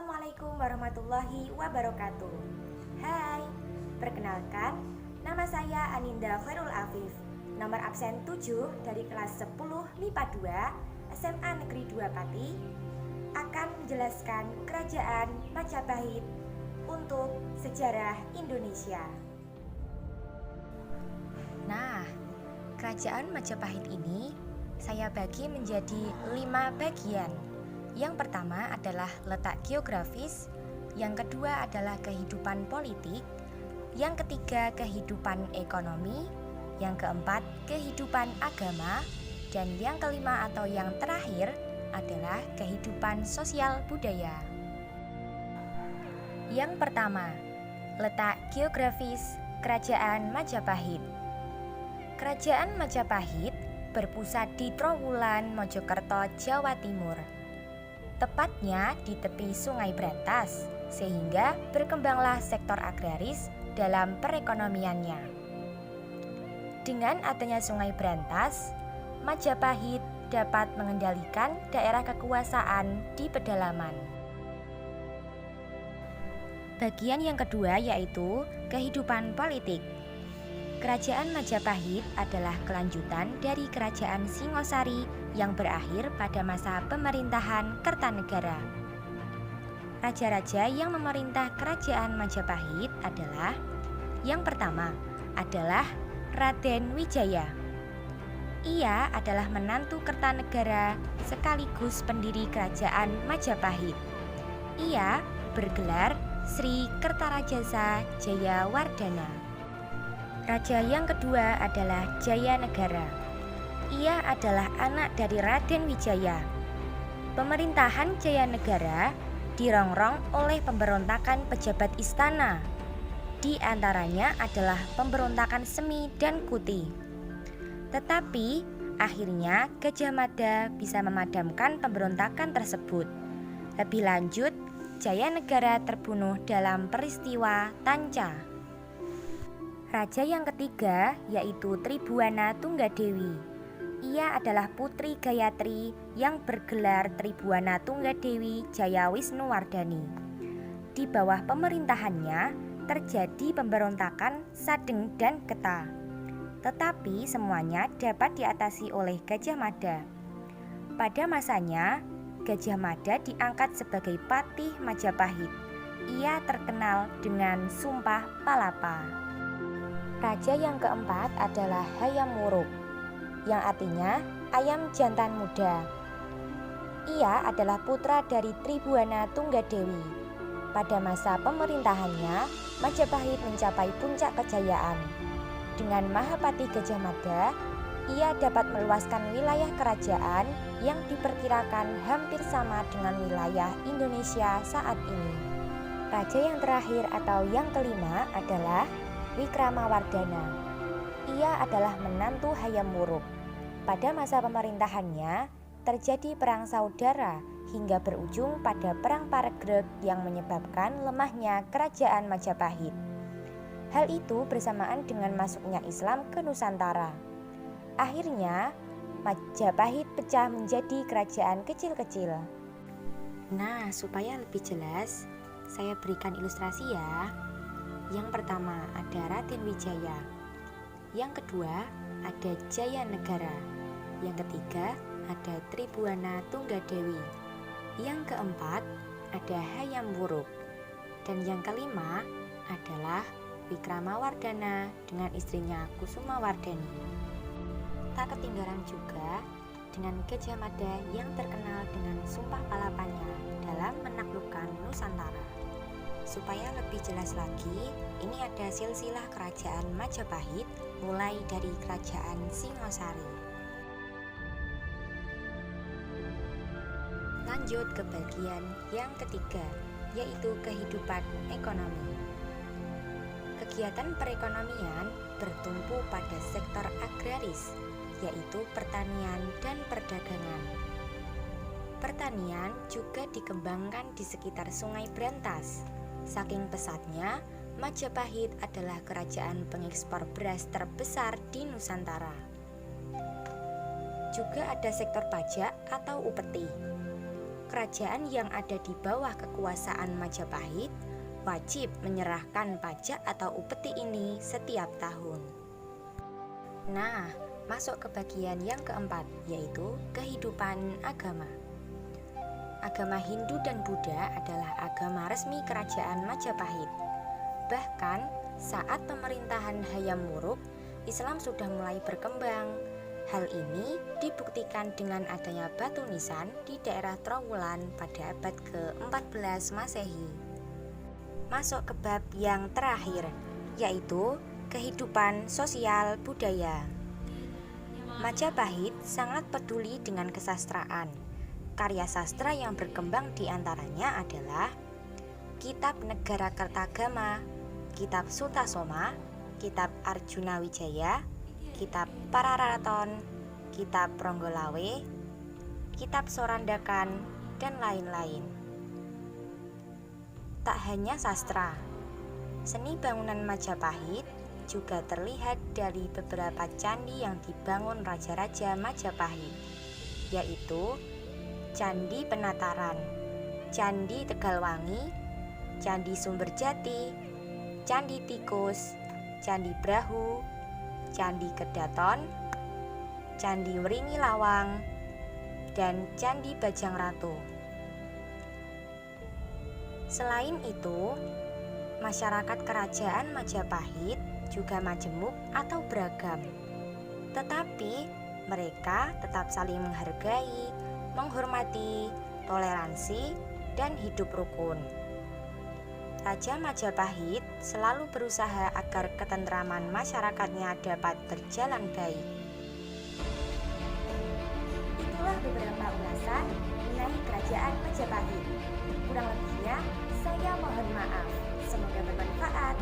Assalamualaikum warahmatullahi wabarakatuh. Hai, perkenalkan, nama saya Aninda Khairul Afif, nomor absen 7 dari kelas 10 MIPA 2 SMA Negeri 2 Pati, akan menjelaskan Kerajaan Majapahit untuk sejarah Indonesia. Nah, Kerajaan Majapahit ini saya bagi menjadi 5 bagian. Yang pertama adalah letak geografis, yang kedua adalah kehidupan politik, yang ketiga kehidupan ekonomi, yang keempat kehidupan agama, dan yang kelima atau yang terakhir adalah kehidupan sosial budaya. Yang pertama, letak geografis Kerajaan Majapahit. Kerajaan Majapahit berpusat di Trowulan, Mojokerto, Jawa Timur. Tepatnya di tepi Sungai Brantas, sehingga berkembanglah sektor agraris dalam perekonomiannya. Dengan adanya Sungai Brantas, Majapahit dapat mengendalikan daerah kekuasaan di pedalaman. Bagian yang kedua yaitu kehidupan politik. Kerajaan Majapahit adalah kelanjutan dari Kerajaan Singosari yang berakhir pada masa pemerintahan Kertanegara. Raja-raja yang memerintah Kerajaan Majapahit adalah: yang pertama adalah Raden Wijaya. Ia adalah menantu Kertanegara sekaligus pendiri Kerajaan Majapahit. Ia bergelar Sri Kertarajasa Jayawardhana. Raja yang kedua adalah Jayanegara. Ia adalah anak dari Raden Wijaya. Pemerintahan Jayanegara dirongrong oleh pemberontakan pejabat istana. Di antaranya adalah pemberontakan Semi dan Kuti. Tetapi akhirnya Gajah Mada bisa memadamkan pemberontakan tersebut. Lebih lanjut, Jayanegara terbunuh dalam peristiwa Tanca. Raja yang ketiga yaitu Tribuana Tunggadewi. Ia adalah putri Gayatri yang bergelar Tribuana Tunggadewi Jayawisnuwardhani. Di bawah pemerintahannya terjadi pemberontakan Sadeng dan Geta. Tetapi semuanya dapat diatasi oleh Gajah Mada. Pada masanya, Gajah Mada diangkat sebagai Patih Majapahit. Ia terkenal dengan Sumpah Palapa. Raja yang keempat adalah Hayam Wuruk, yang artinya ayam jantan muda. Ia adalah putra dari Tribuana Tunggadewi. Pada masa pemerintahannya, Majapahit mencapai puncak kejayaan. Dengan Mahapati Gajah Mada, ia dapat meluaskan wilayah kerajaan yang diperkirakan hampir sama dengan wilayah Indonesia saat ini. Raja yang terakhir atau yang kelima adalah Wikramawardhana. Ia adalah menantu Hayam Wuruk. Pada masa pemerintahannya, terjadi perang saudara hingga berujung pada Perang Paregreg yang menyebabkan lemahnya Kerajaan Majapahit. Hal itu bersamaan dengan masuknya Islam ke Nusantara. Akhirnya, Majapahit pecah menjadi kerajaan kecil-kecil. Nah, supaya lebih jelas, saya berikan ilustrasi ya. Yang pertama ada Raden Wijaya, yang kedua ada Jayanegara, yang ketiga ada Tribuana Tunggadewi, yang keempat ada Hayam Wuruk, dan yang kelima adalah Wikramawardhana dengan istrinya Kusumawardhani. Tak ketinggalan juga dengan Gajah Mada yang terkenal dengan Sumpah Palapanya dalam menaklukkan Nusantara. Supaya lebih jelas lagi, ini ada silsilah Kerajaan Majapahit mulai dari Kerajaan Singosari. Lanjut ke bagian yang ketiga, yaitu kehidupan ekonomi. Kegiatan perekonomian bertumpu pada sektor agraris, yaitu pertanian dan perdagangan. Pertanian juga dikembangkan di sekitar Sungai Brantas. Saking pesatnya, Majapahit adalah kerajaan pengekspor beras terbesar di Nusantara. Juga ada sektor pajak atau upeti. kerajaan yang ada di bawah kekuasaan Majapahit wajib menyerahkan pajak atau upeti ini setiap tahun. Nah, masuk ke bagian yang keempat, yaitu kehidupan agama. Agama Hindu dan Buddha adalah agama resmi kerajaan Majapahit. Bahkan saat pemerintahan Hayam Wuruk, Islam sudah mulai berkembang. Hal ini dibuktikan dengan adanya batu nisan di daerah Trowulan pada abad ke-14 Masehi. Masuk ke bab yang terakhir, yaitu kehidupan sosial budaya. Majapahit sangat peduli dengan kesastraan. Karya sastra yang berkembang diantaranya adalah Kitab Negara Kertagama, Kitab Sutasoma, Kitab Arjuna Wijaya, Kitab Pararaton, Kitab Pronggolawe, Kitab Sorandakan, dan lain-lain. Tak hanya sastra, seni bangunan Majapahit juga terlihat dari beberapa candi yang dibangun raja-raja Majapahit, yaitu Candi Penataran, Candi Tegalwangi, Candi Sumberjati, Candi Tikus, Candi Brahu, Candi Kedaton, Candi Wringi Lawang, dan Candi Bajang Ratu. Selain itu, masyarakat kerajaan Majapahit juga majemuk atau beragam. Tetapi mereka tetap saling menghargai, menghormati, toleransi, dan hidup rukun. Raja Majapahit selalu berusaha agar ketentraman masyarakatnya dapat berjalan baik. Itulah beberapa ulasan mengenai kerajaan Majapahit. Kurang lebihnya, saya mohon maaf. Semoga bermanfaat.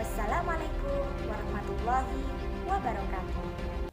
Wassalamualaikum warahmatullahi wabarakatuh.